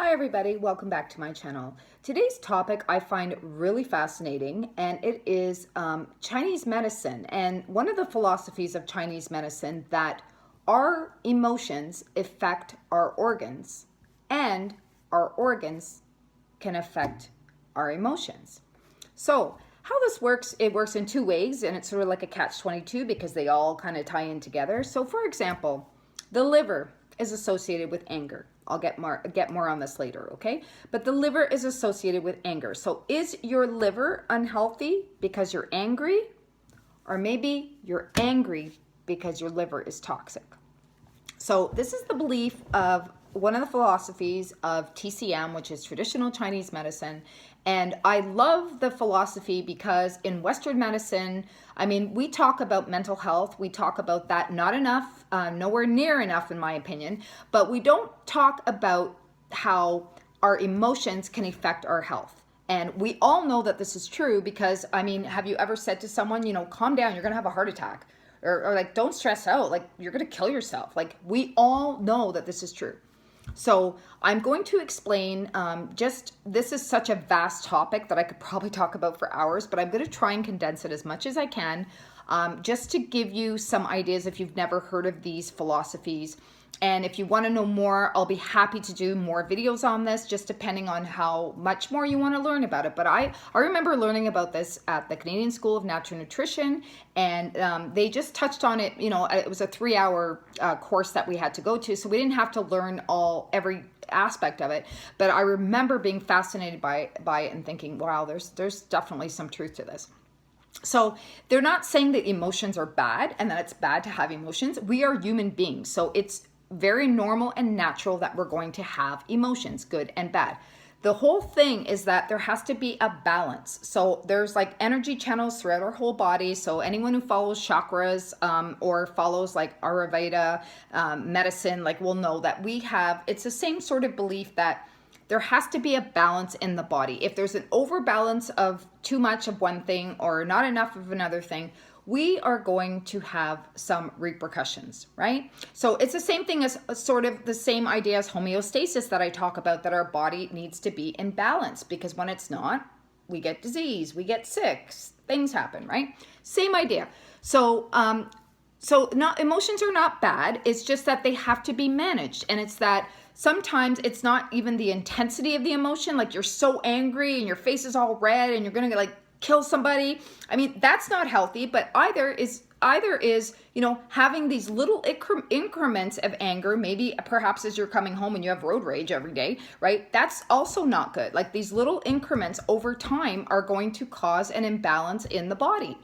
Hi everybody, welcome back to my channel. Today's topic I find really fascinating, and it is Chinese medicine, and one of the philosophies of Chinese medicine that our emotions affect our organs and our organs can affect our emotions. So how this works, it works in two ways, and it's sort of like a catch-22 because they all kind of tie in together. So for example, the liver is associated with anger. I'll get more on this later, okay? But the liver is associated with anger. So is your liver unhealthy because you're angry? Or maybe you're angry because your liver is toxic. So this is the belief of one of the philosophies of TCM, which is traditional Chinese medicine. And I love the philosophy because in Western medicine, I mean, we talk about mental health. We talk about that not enough, nowhere near enough in my opinion, but we don't talk about how our emotions can affect our health. And we all know that this is true because, I mean, have you ever said to someone, you know, calm down, you're going to have a heart attack, or like, don't stress out, like you're going to kill yourself. Like we all know that this is true. So I'm going to explain this is such a vast topic that I could probably talk about for hours, but I'm going to try and condense it as much as I can, just to give you some ideas if you've never heard of these philosophies. And if you want to know more, I'll be happy to do more videos on this, just depending on how much more you want to learn about it. But I remember learning about this at the Canadian School of Natural Nutrition, and they just touched on it. You know, it was a 3-hour course that we had to go to, so we didn't have to learn every aspect of it. But I remember being fascinated by it and thinking, wow, there's definitely some truth to this. So they're not saying that emotions are bad and that it's bad to have emotions. We are human beings, so it's very normal and natural that we're going to have emotions, good and bad. The whole thing is that there has to be a balance. So there's like energy channels throughout our whole body. So anyone who follows chakras or follows like Ayurveda medicine, like will know that it's the same sort of belief that there has to be a balance in the body. If there's an overbalance of too much of one thing or not enough of another thing, we are going to have some repercussions, right? So it's the same thing as sort of the same idea as homeostasis that I talk about, that our body needs to be in balance, because when it's not, we get disease, we get sick, things happen, right? Same idea. So emotions are not bad. It's just that they have to be managed. And it's that sometimes it's not even the intensity of the emotion. Like you're so angry and your face is all red and you're going to kill somebody. I mean, that's not healthy, but either is, you know, having these little increments of anger, maybe perhaps as you're coming home and you have road rage every day, right? That's also not good. Like these little increments over time are going to cause an imbalance in the body,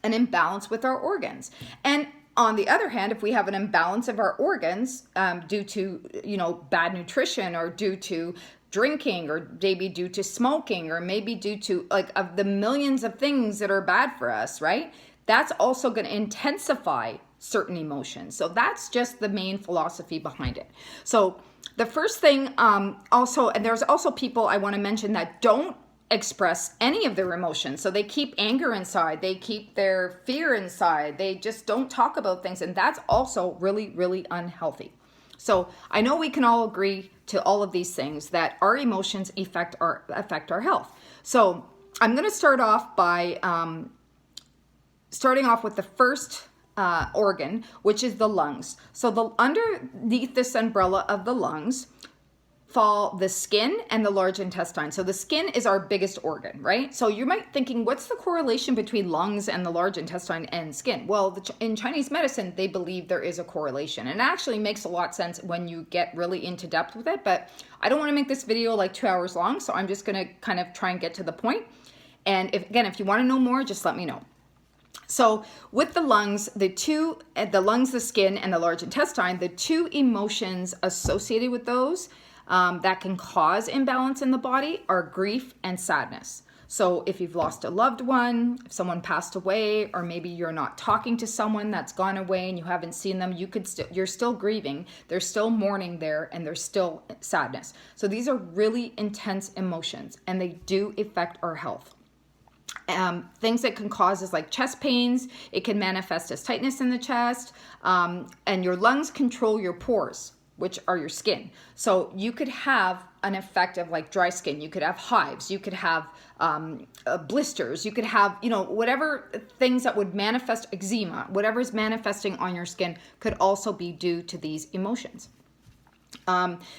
an imbalance with our organs. And on the other hand, if we have an imbalance of our organs due to, you know, bad nutrition, or due to drinking, or maybe due to smoking, or maybe due to like of the millions of things that are bad for us, right? That's also going to intensify certain emotions. So that's just the main philosophy behind it. So the first thing also, and there's also people I want to mention that don't express any of their emotions. So they keep anger inside, they keep their fear inside, they just don't talk about things, and that's also really, really unhealthy. So I know we can all agree to all of these things, that our emotions affect our health. So I'm going to start off by starting off with the first organ, which is the lungs. So underneath this umbrella of the lungs fall the skin and the large intestine. So the skin is our biggest organ, right? So you might be thinking, what's the correlation between lungs and the large intestine and skin? Well, in Chinese medicine, they believe there is a correlation, and it actually makes a lot of sense when you get really into depth with it, but I don't want to make this video like 2 hours long, so I'm just going to kind of try and get to the point. And if you want to know more, just let me know. So with the lungs, the lungs, the skin, and the large intestine, the two emotions associated with those that can cause imbalance in the body are grief and sadness. So if you've lost a loved one, if someone passed away, or maybe you're not talking to someone that's gone away and you haven't seen them, you're still grieving, there's still mourning there, and there's still sadness. So these are really intense emotions, and they do affect our health. Things that can cause is like chest pains. It can manifest as tightness in the chest, and your lungs control your pores. which are your skin. So you could have an effect of like dry skin. You could have hives. You could have blisters. You could have, whatever things that would manifest eczema, whatever is manifesting on your skin could also be due to these emotions.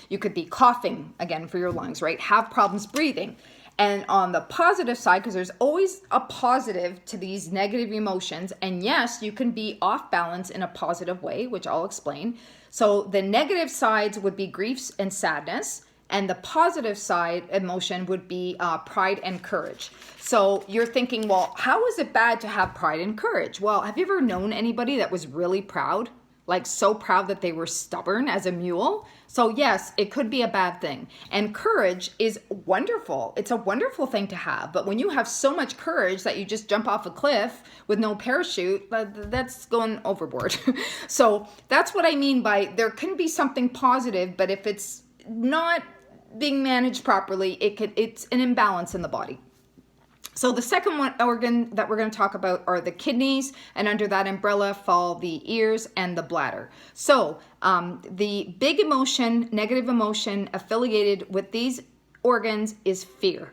You could be coughing, again, for your lungs, right? Have problems breathing. And on the positive side, because there's always a positive to these negative emotions, and yes, you can be off balance in a positive way, which I'll explain. So the negative sides would be griefs and sadness, and the positive side emotion would be pride and courage. So you're thinking, well, how is it bad to have pride and courage? Well, have you ever known anybody that was really proud? Like so proud that they were stubborn as a mule? So yes, it could be a bad thing. And courage is wonderful. It's a wonderful thing to have. But when you have so much courage that you just jump off a cliff with no parachute, that's going overboard. So that's what I mean by there can be something positive, but if it's not being managed properly, it's an imbalance in the body. So the second organ that we're going to talk about are the kidneys, and under that umbrella fall the ears and the bladder. So the big emotion, negative emotion affiliated with these organs is fear.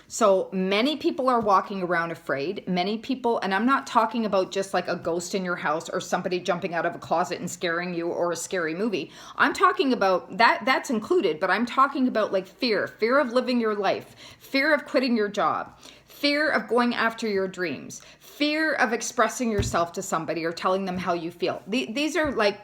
So many people are walking around afraid. Many people, and I'm not talking about just like a ghost in your house or somebody jumping out of a closet and scaring you or a scary movie. I'm talking about that's included, but I'm talking about like fear of living your life, fear of quitting your job, fear of going after your dreams, fear of expressing yourself to somebody or telling them how you feel. These are like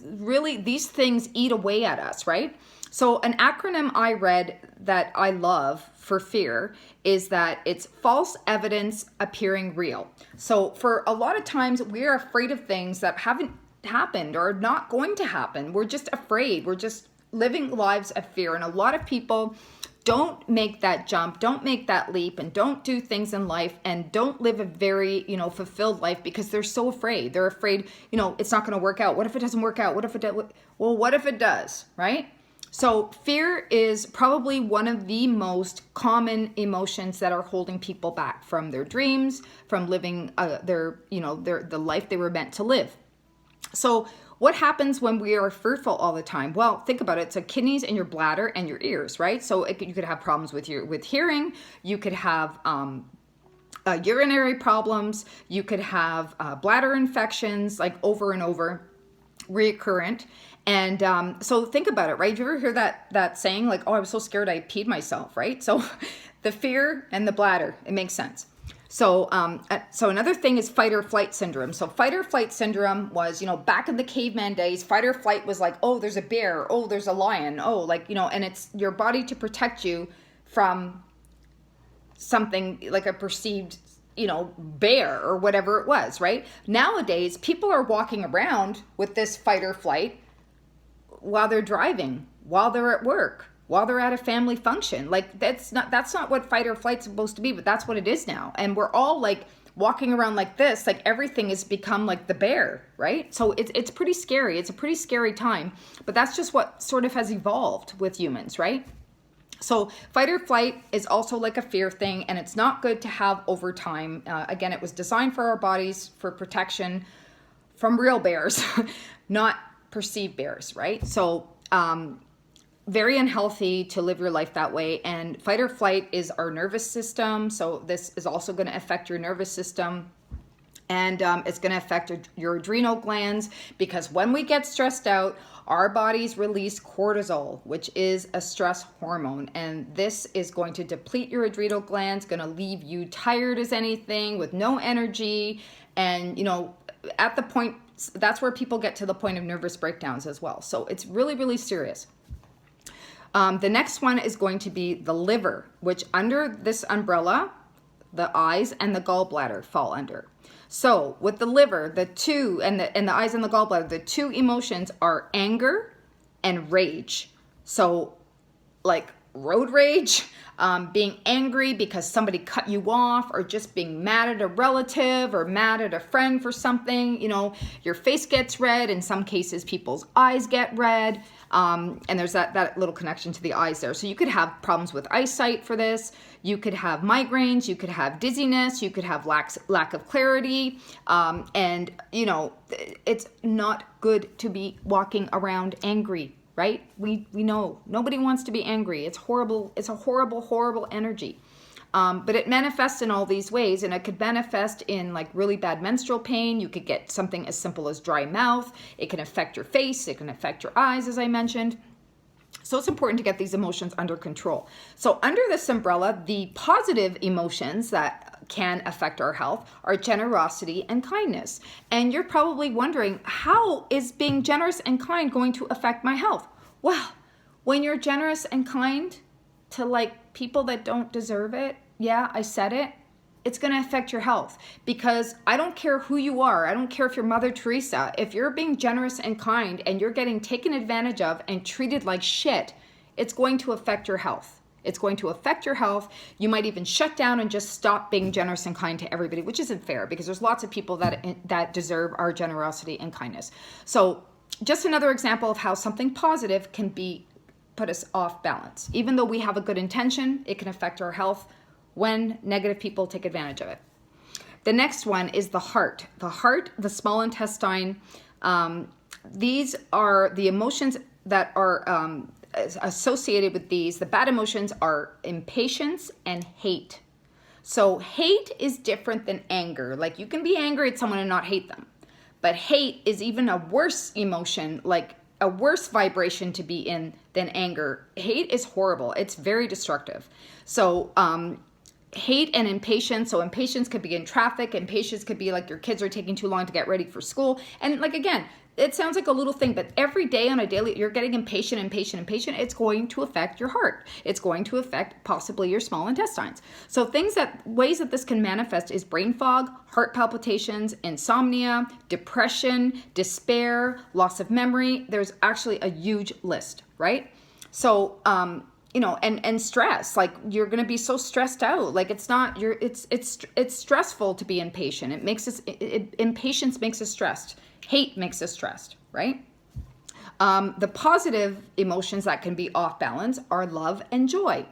really, these things eat away at us, right? So an acronym I read that I love for fear is that it's false evidence appearing real. So for a lot of times we're afraid of things that haven't happened or not going to happen. We're just afraid. We're just living lives of fear. And a lot of people don't make that jump, don't make that leap, and don't do things in life, and don't live a very, fulfilled life because they're so afraid. They're afraid, it's not going to work out. What if it doesn't work out? What if it does? Well, what if it does, right? So fear is probably one of the most common emotions that are holding people back from their dreams, from living the life they were meant to live. So what happens when we are fearful all the time? Well, think about it. It's the kidneys and your bladder and your ears, right? So you could have problems with hearing. You could have urinary problems. You could have bladder infections, like over and over, recurrent. And so think about it, right? Do you ever hear that saying like, oh, I was so scared I peed myself, right? So the fear and the bladder, it makes sense. So another thing is fight or flight syndrome. So fight or flight syndrome was, back in the caveman days, fight or flight was like, oh, there's a bear, oh, there's a lion, oh, and it's your body to protect you from something like a perceived, bear or whatever it was, right? Nowadays, people are walking around with this fight or flight while they're driving, while they're at work, while they're at a family function. Like that's not what fight or flight's supposed to be, but that's what it is now. And we're all like walking around like this, like everything has become like the bear, right? So it's pretty scary. It's a pretty scary time, but that's just what sort of has evolved with humans, right? So fight or flight is also like a fear thing, and it's not good to have over time. Again, it was designed for our bodies for protection from real bears, not perceived bears, right? So very unhealthy to live your life that way. And fight or flight is our nervous system. So this is also going to affect your nervous system. And it's going to affect your adrenal glands, because when we get stressed out, our bodies release cortisol, which is a stress hormone. And this is going to deplete your adrenal glands, going to leave you tired as anything with no energy. And, at the point, that's where people get to the point of nervous breakdowns as well. So it's really, really serious. The next one is going to be the liver, which under this umbrella, the eyes and the gallbladder fall under. So with the liver, the eyes and the gallbladder, the two emotions are anger and rage. So like road rage, being angry because somebody cut you off, or just being mad at a relative or mad at a friend for something, your face gets red. In some cases, people's eyes get red. And there's that little connection to the eyes there. So you could have problems with eyesight for this. You could have migraines. You could have dizziness. You could have lack of clarity. And it's not good to be walking around angry. right? We know nobody wants to be angry. It's horrible. It's a horrible, horrible energy. But it manifests in all these ways, and it could manifest in like really bad menstrual pain. You could get something as simple as dry mouth. It can affect your face. It can affect your eyes, as I mentioned. So it's important to get these emotions under control. So under this umbrella, the positive emotions that can affect our health are generosity and kindness. And you're probably wondering, how is being generous and kind going to affect my health? Well, when you're generous and kind to like people that don't deserve it, yeah, I said it, it's going to affect your health, because I don't care who you are. I don't care if you're Mother Teresa. If you're being generous and kind and you're getting taken advantage of and treated like shit, it's going to affect your health. It's going to affect your health. You might even shut down and just stop being generous and kind to everybody, which isn't fair, because there's lots of people that deserve our generosity and kindness. So just another example of how something positive can put us off balance. Even though we have a good intention, it can affect our health when negative people take advantage of it. The next one is the heart. The heart, the small intestine, these are the emotions that are associated with these. The bad emotions are impatience and hate. So hate is different than anger. Like, you can be angry at someone and not hate them. But hate is even a worse emotion, like a worse vibration to be in than anger. Hate is horrible. It's very destructive. So hate and impatience. So impatience could be in traffic. Impatience could be like your kids are taking too long to get ready for school. And like, again, it sounds like a little thing, but every day on a daily, you're getting impatient. It's going to affect your heart. It's going to affect possibly your small intestines. So ways that this can manifest is brain fog, heart palpitations, insomnia, depression, despair, loss of memory. There's actually a huge list, right? So, and stress, like you're going to be so stressed out. Like it's stressful to be impatient. Impatience makes us stressed. Hate makes us stressed, right? The positive emotions that can be off balance are love and joy.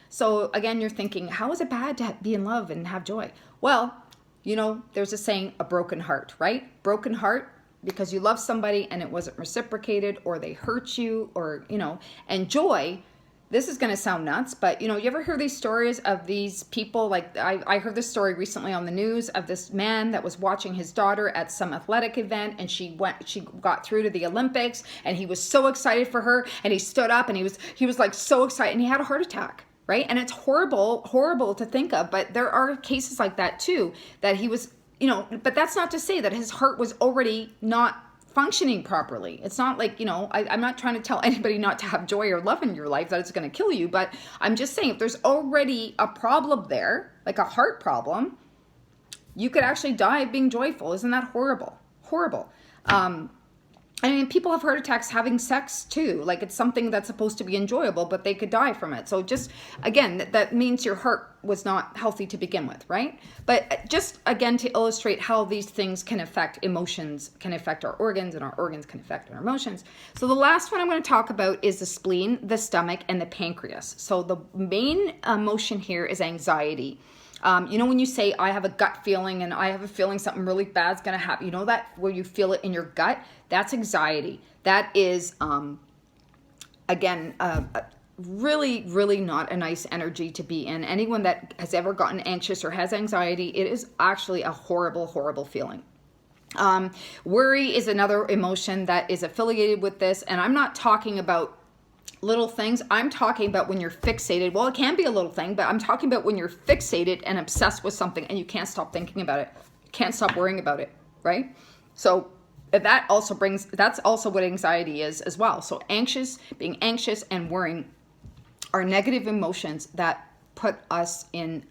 So again, you're thinking, how is it bad to be in love and have joy? Well, there's a saying, a broken heart, right? Broken heart because you love somebody and it wasn't reciprocated, or they hurt you, or, and joy. This is going to sound nuts, but you ever hear these stories of these people? Like I heard this story recently on the news of this man that was watching his daughter at some athletic event, and she got through to the Olympics, and he was so excited for her, and he stood up and he was like so excited, and he had a heart attack, right? And it's horrible to think of, but there are cases like that too, that he was, but that's not to say that his heart was already not functioning properly. It's not like, I'm not trying to tell anybody not to have joy or love in your life, that it's going to kill you, but I'm just saying, if there's already a problem there, like a heart problem, you could actually die of being joyful. Isn't that horrible? Horrible. People have heart attacks having sex too. Like, it's something that's supposed to be enjoyable, but they could die from it. So just, again, that means your heart was not healthy to begin with, right? But just, again, to illustrate how these things can affect emotions, can affect our organs, and our organs can affect our emotions. So the last one I'm going to talk about is the spleen, the stomach, and the pancreas. So the main emotion here is anxiety. When you say, I have a gut feeling and I have a feeling something really bad is going to happen, that where you feel it in your gut, that's anxiety. That is, really, really not a nice energy to be in. Anyone that has ever gotten anxious or has anxiety, it is actually a horrible, horrible feeling. Worry is another emotion that is affiliated with this. And I'm not talking about little things. I'm talking about when you're fixated. Well, it can be a little thing, but I'm talking about when you're fixated and obsessed with something and you can't stop thinking about it, can't stop worrying about it, right? So that's also what anxiety is as well. So being anxious and worrying are negative emotions that put us in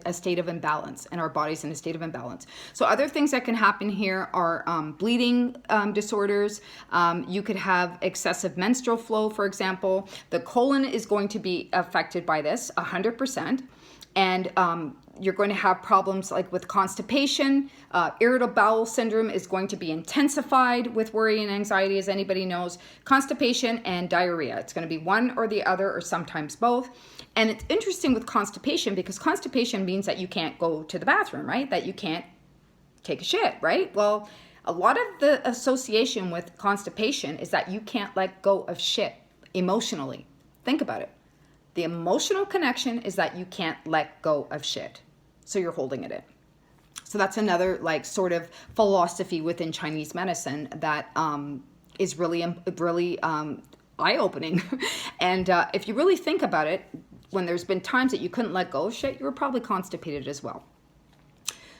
a state of imbalance, and our body's in a state of imbalance. So other things that can happen here are bleeding disorders. You could have excessive menstrual flow, for example. The colon is going to be affected by this 100%. And you're going to have problems like with constipation. Irritable bowel syndrome is going to be intensified with worry and anxiety, as anybody knows. Constipation and diarrhea. It's going to be one or the other, or sometimes both. And it's interesting with constipation, because constipation means that you can't go to the bathroom, right? That you can't take a shit, right? Well, A lot of the association with constipation is that you can't let go of shit emotionally. Think about it. The emotional connection is that you can't let go of shit. So you're holding it in. So that's another like sort of philosophy within Chinese medicine that is really eye-opening. And if you really think about it, when there's been times that you couldn't let go of shit, you were probably constipated as well.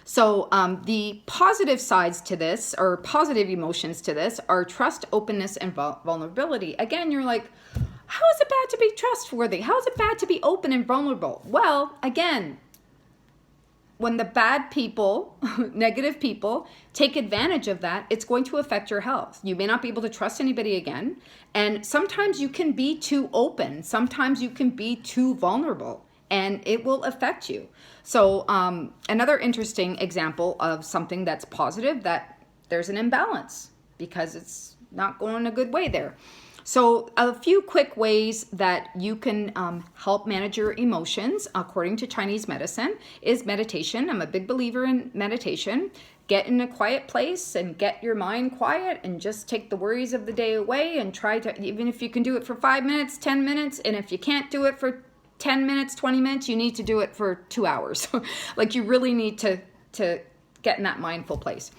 So the positive sides to this, or positive emotions to this, are trust, openness, and vulnerability. Again, you're like, how is it bad to be trustworthy? How is it bad to be open and vulnerable? Well, again, when the bad people, negative people, take advantage of that, it's going to affect your health. You may not be able to trust anybody again. And sometimes you can be too open. Sometimes you can be too vulnerable, and it will affect you. So another interesting example of something that's positive, that there's an imbalance because it's not going a good way there. So a few quick ways that you can help manage your emotions according to Chinese medicine is meditation. I'm a big believer in meditation. Get in a quiet place and get your mind quiet and just take the worries of the day away, and try to, even if you can do it for 5 minutes, 10 minutes, and if you can't do it for 10 minutes, 20 minutes, you need to do it for 2 hours. Like, you really need to get in that mindful place.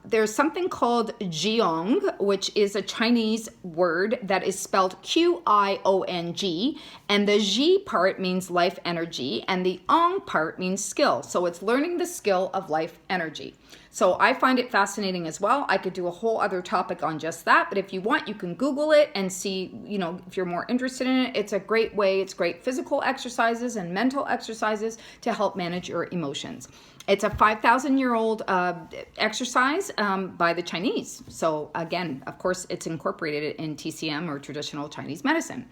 There's something called Jiong, which is a Chinese word that is spelled Qiong, and the Ji part means life energy, and the Ong part means skill. So it's learning the skill of life energy. So I find it fascinating as well. I could do a whole other topic on just that, but if you want, you can Google it and see, if you're more interested in it. It's a great way. It's great physical exercises and mental exercises to help manage your emotions. It's a 5,000-year-old exercise by the Chinese. So again, of course, it's incorporated in TCM, or traditional Chinese medicine.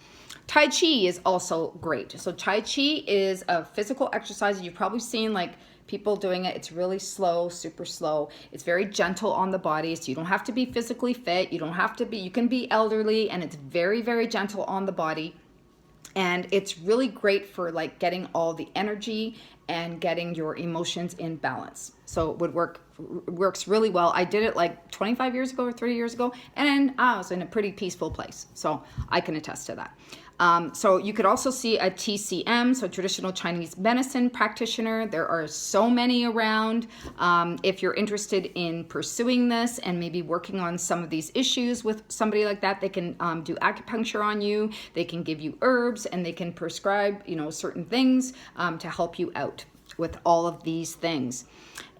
Tai Chi is also great. So Tai Chi is a physical exercise. You've probably seen like people doing it. It's really slow, super slow. It's very gentle on the body. So you don't have to be physically fit. You can be elderly, and it's very, very gentle on the body. And it's really great for like getting all the energy and getting your emotions in balance. So it works really well. I did it like 25 years ago or 30 years ago, and I was in a pretty peaceful place. So I can attest to that. So you could also see a TCM, so traditional Chinese medicine practitioner. There are so many around. If you're interested in pursuing this and maybe working on some of these issues with somebody like that, they can do acupuncture on you. They can give you herbs, and they can prescribe, certain things to help you out with all of these things.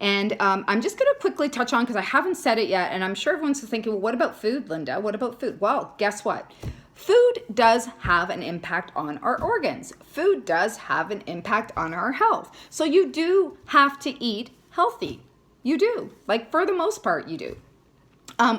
And I'm just going to quickly touch on, because I haven't said it yet, and I'm sure everyone's thinking, well, what about food, Linda? What about food? Well, guess what? Food does have an impact on our organs. Food does have an impact on our health. So you do have to eat healthy. You do. Like, for the most part, you do.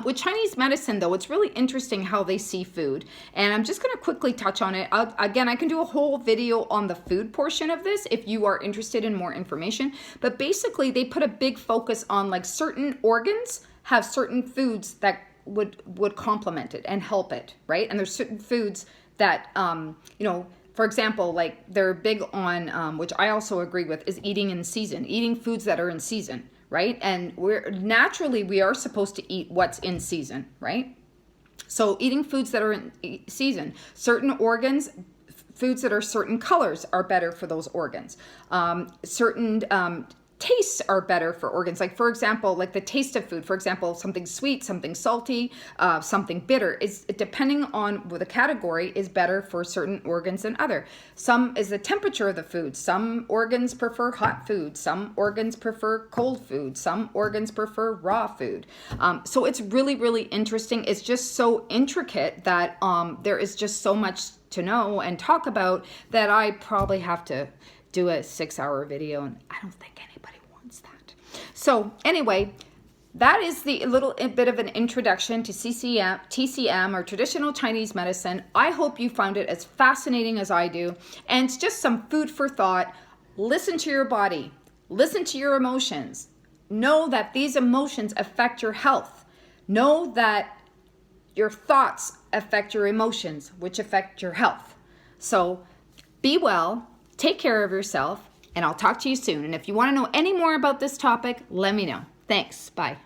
With Chinese medicine, though, it's really interesting how they see food. And I'm just going to quickly touch on it. Again, I can do a whole video on the food portion of this if you are interested in more information. But basically, they put a big focus on like certain organs have certain foods that would complement it and help it, right? And there's certain foods that, for example, like they're big on, which I also agree with, is eating in season, eating foods that are in season, right? And we are supposed to eat what's in season, right? So eating foods that are in season, certain organs, foods that are certain colors are better for those organs. Certain tastes are better for organs. Like, for example, like the taste of food, for example, something sweet, something salty, something bitter, is depending on what the category is better for certain organs than other. Some is the temperature of the food. Some organs prefer hot food. Some organs prefer cold food. Some organs prefer raw food. So it's really, really interesting. It's just so intricate that there is just so much to know and talk about that I probably have to do a 6-hour video, and I don't think anybody wants that. So anyway, that is the little bit of an introduction to TCM, or traditional Chinese medicine. I hope you found it as fascinating as I do, and it's just some food for thought. Listen to your body. Listen to your emotions. Know that these emotions affect your health. Know that your thoughts affect your emotions, which affect your health. So be well. Take care of yourself, and I'll talk to you soon. And if you want to know any more about this topic, let me know. Thanks. Bye.